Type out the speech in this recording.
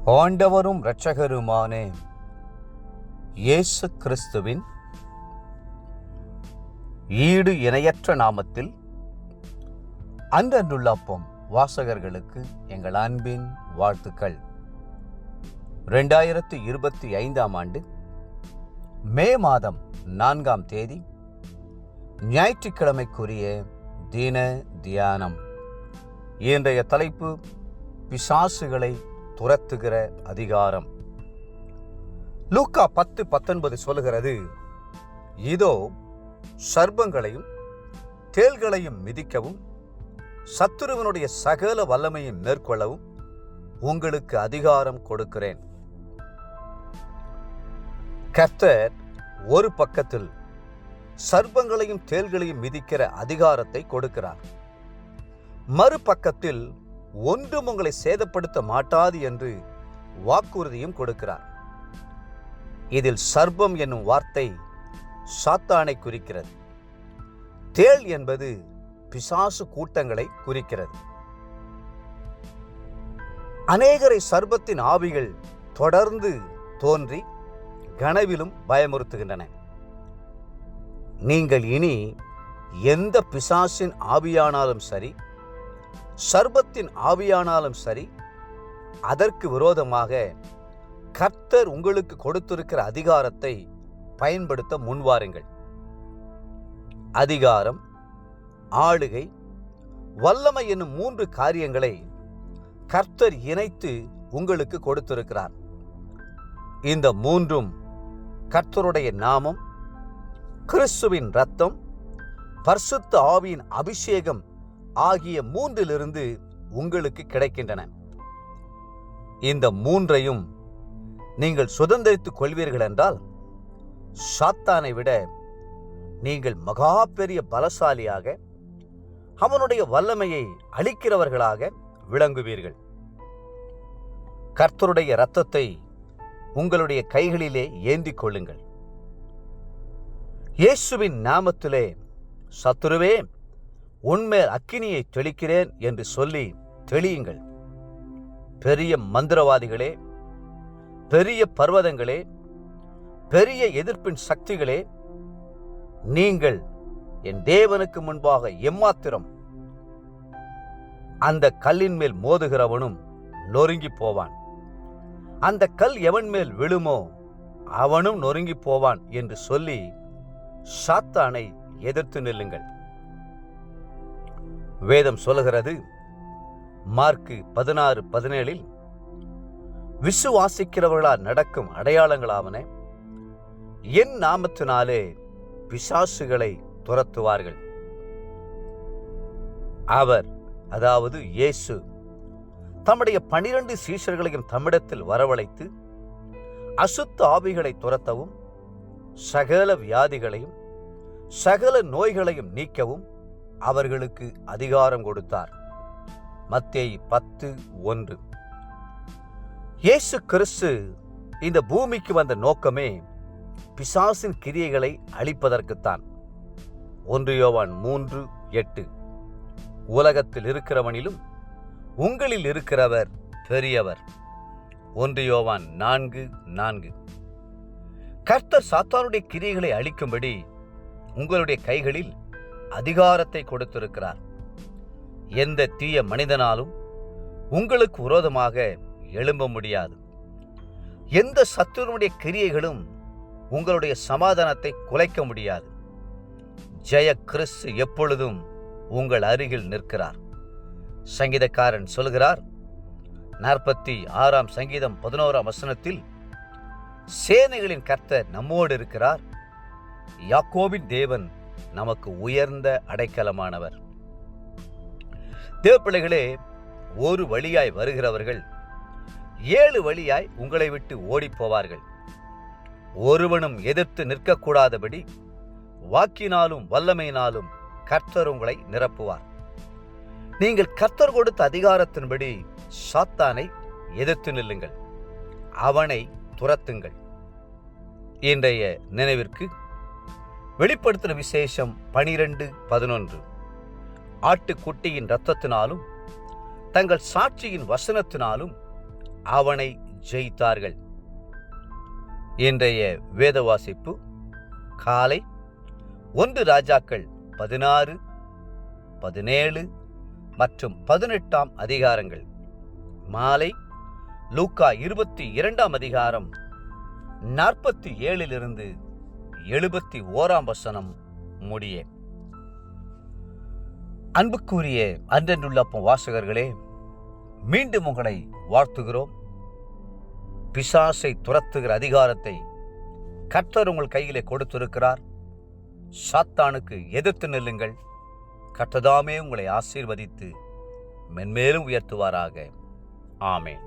ஆண்டவரும் இரட்சகருமான இயேசு கிறிஸ்துவின் ஈடு இணையற்ற நாமத்தில் அன்றன்றுள்ள அப்பம் வாசகர்களுக்கு எங்கள் அன்பின் வாழ்த்துக்கள். 2025 ஆண்டு மே மாதம் 4ஆம் தேதி ஞாயிற்றுக்கிழமைக்குரிய தின தியானம். இன்றைய தலைப்பு பிசாசுகளை துரத்துகிற அதிகாரம். லூக்கா 10:19 சொல்லுகிறது, இதோ சர்ப்பங்களையும் தேள்களையும் மிதிக்கவும் சத்துருவனுடைய சகல வல்லமையும் மேற்கொள்ளவும் உங்களுக்கு அதிகாரம் கொடுக்கிறேன். கர்த்தர் ஒரு பக்கத்தில் சர்ப்பங்களையும் தேள்களையும் மிதிக்கிற அதிகாரத்தை கொடுக்கிறார், மறுபக்கத்தில் ஒன்றும் உங்களை சேதப்படுத்த மாட்டாது என்று வாக்குறுதியும் கொடுக்கிறார். இதில் சர்ப்பம் என்னும் வார்த்தை சாத்தானை குறிக்கிறது. தேள் என்பது பிசாசு கூட்டங்களை குறிக்கிறது. அநேகரை சர்ப்பத்தின் ஆவிகள் தொடர்ந்து தோன்றி கனவிலும் பயமுறுத்துகின்றன. நீங்கள் இனி எந்த பிசாசின் ஆவியானாலும் சரி, சர்ப்பத்தின் ஆவியானாலும் சரி, அதற்கு விரோதமாக கர்த்தர் உங்களுக்கு கொடுத்திருக்கிற அதிகாரத்தை பயன்படுத்த முன்வாருங்கள். அதிகாரம், ஆளுகை, வல்லமை என்னும் 3 காரியங்களை கர்த்தர் இணைத்து உங்களுக்கு கொடுத்திருக்கிறார். இந்த 3ம் கர்த்தருடைய நாமம், கிறிஸ்துவின் இரத்தம், பரிசுத்த ஆவியின் அபிஷேகம் ஆகிய 3லிருந்து உங்களுக்கு கிடைக்கின்றன. இந்த 3ஐயும் நீங்கள் சுதந்திரித்துக் கொள்வீர்கள் என்றால் சாத்தானை விட நீங்கள் மகா பெரிய பலசாலியாக, அவனுடைய வல்லமையை அளிக்கிறவர்களாக விளங்குவீர்கள். கர்த்தருடைய இரத்தத்தை உங்களுடைய கைகளிலே ஏந்திக் கொள்ளுங்கள். இயேசுவின் நாமத்திலே, சத்துருவே, உன்மேல் அக்கினியை தெளிக்கிறேன் என்று சொல்லி தெளியுங்கள். பெரிய மந்திரவாதிகளே, பெரிய பர்வதங்களே, பெரிய எதிர்ப்பின் சக்திகளே, நீங்கள் என் தேவனுக்கு முன்பாக எம்மாத்திரம். அந்த கல்லின் மேல் மோதுகிறவனும் நொறுங்கி போவான், அந்த கல் எவன் மேல் விழுமோ அவனும் நொறுங்கி போவான் என்று சொல்லி சாத்தானை எதிர்த்து நில்லுங்கள். வேதம் சொல்லுகிறது, மார்க்கு 16:17, விசுவாசிக்கிறவர்களால் நடக்கும் அடையாளங்களாவன, என் நாமத்தினாலே பிசாசுகளை துரத்துவார்கள். அவர், அதாவது இயேசு, தம்முடைய 12 சீஷர்களையும் தம்மிடத்தில் வரவழைத்து அசுத்த ஆவிகளை துரத்தவும், சகல வியாதிகளையும் சகல நோய்களையும் நீக்கவும் அவர்களுக்கு அதிகாரம் கொடுத்தார். மத்தேயு 10:1. இயேசு கிறிஸ்து இந்த பூமிக்கு வந்த நோக்கமே பிசாசின் கிரியைகளை அழிப்பதற்குத்தான். 1 யோவான் 3:8. உலகத்தில் இருக்கிறவனிலும் உங்களில் இருக்கிறவர் பெரியவர். 1 யோவான் 4:4. கர்த்தர் சாத்தானுடைய கிரியைகளை அழிக்கும்படி உங்களுடைய கைகளில் அதிகாரத்தை கொடுத்திருக்கிறார். எந்த தீய மனிதனாலும் உங்களுக்கு விரோதமாக எழும்ப முடியாது. எந்த சத்துருடைய கிரியைகளும் உங்களுடைய சமாதானத்தை குலைக்க முடியாது. ஜெய கிறிஸ்து எப்பொழுதும் உங்கள் அருகில் நிற்கிறார். சங்கீதக்காரன் சொல்கிறார், 46ஆம் சங்கீதம் 11ஆம் வசனத்தில், சேனைகளின் கர்த்தர் நம்மோடு இருக்கிறார், யாக்கோபின் தேவன் நமக்கு உயர்ந்த அடைக்கலமானவர். தேவப்பிள்ளைகளே, ஒரு வழியாய் வருகிறவர்கள் 7 வழியாய் உங்களை விட்டு ஓடிப்போவார்கள். ஒருவனும் எதிர்த்து நிற்கக்கூடாதபடி வாக்கினாலும் வல்லமையினாலும் கர்த்தர் உங்களை நிரப்புவார். நீங்கள் கர்த்தர் கொடுத்த அதிகாரத்தின்படி சாத்தானை எதிர்த்து நில்லுங்கள், அவனை துரத்துங்கள். இன்றைய நினைவிற்கு வெளிப்படுத்தின விசேஷம் 12:11. ஆட்டுக்குட்டியின் இரத்தத்தினாலும் தங்கள் சாட்சியின் வசனத்தினாலும் அவனை ஜெயித்தார்கள். இன்றைய வேத வாசிப்பு காலை 1 ராஜாக்கள் 16, 17 மற்றும் 18 அதிகாரங்கள். மாலை லூக்கா 22 அதிகாரம் 47 71 முடிய. அன்புக்குரிய அன்றென்றுள்ள வாசகர்களே, மீண்டும் உங்களை வாழ்த்துகிறோம். பிசாசை துரத்துகிற அதிகாரத்தை கர்த்தர் உங்கள் கையிலே கொடுத்திருக்கிறார். சாத்தானுக்கு எதிர்த்து நில்லுங்கள். கர்த்ததாமே உங்களை ஆசீர்வதித்து மென்மேலும் உயர்த்துவாராக. ஆமென்.